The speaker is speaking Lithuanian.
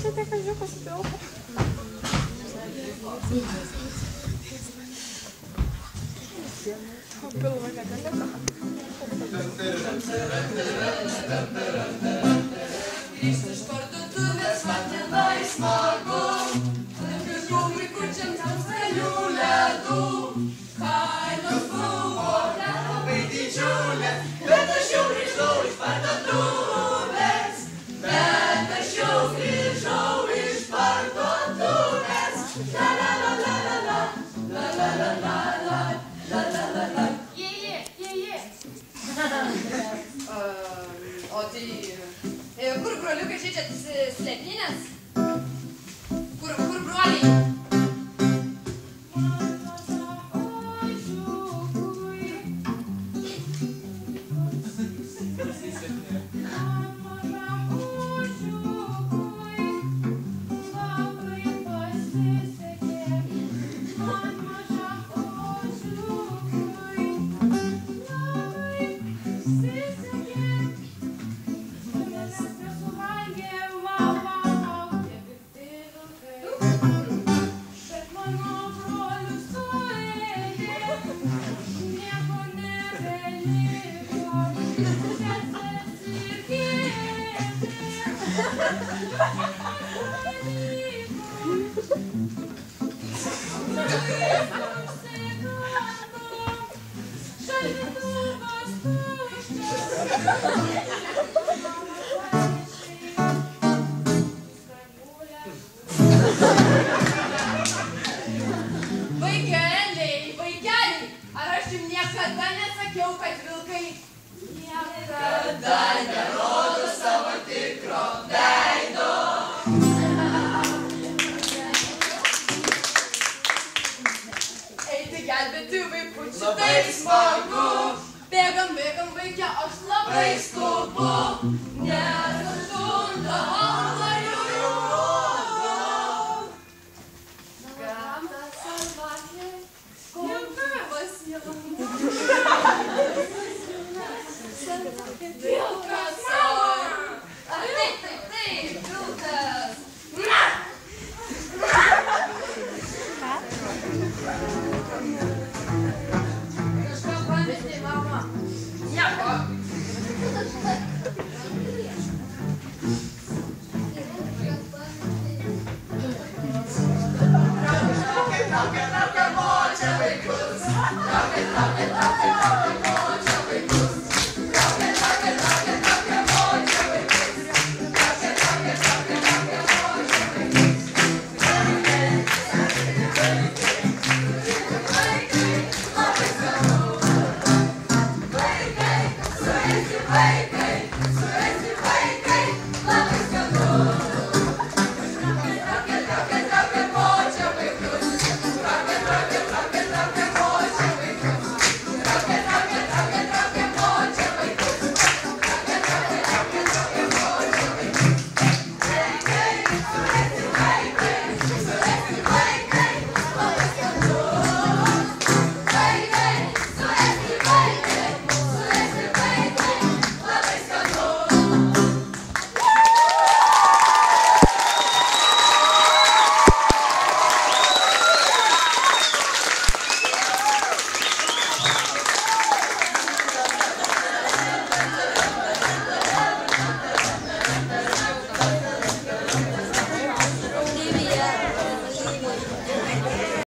Até que eu consigo. Pelo menos Grįžti iš parduotuvės, man labai smagu. Pigumai kurčiam tamselių ledų. Kainos buvo labai didžiulė, bet aš jau grįžau iš parduotuvės. Bet aš jau grįžau iš parduotuvės. La la la la la la, la la la la la, la la la la. O tai, kur broliukai žaidžiat slėpynės? Kur broliai? Vaikeliai, ar aš jums niekada nesakiau, kad vilkai niekada nerodo savo tikro veido? Eiti gelbėti vaikučių taip smagu. Bėgam, vaikia, aš labai skubu, nes 8 valandą jau rodo. Gamta salvaje, kolbas jau. Vilkas savo. Taip, vilkas. Kažką pametė, mama. Nieko. Traukia, močia vaikus. Traukia,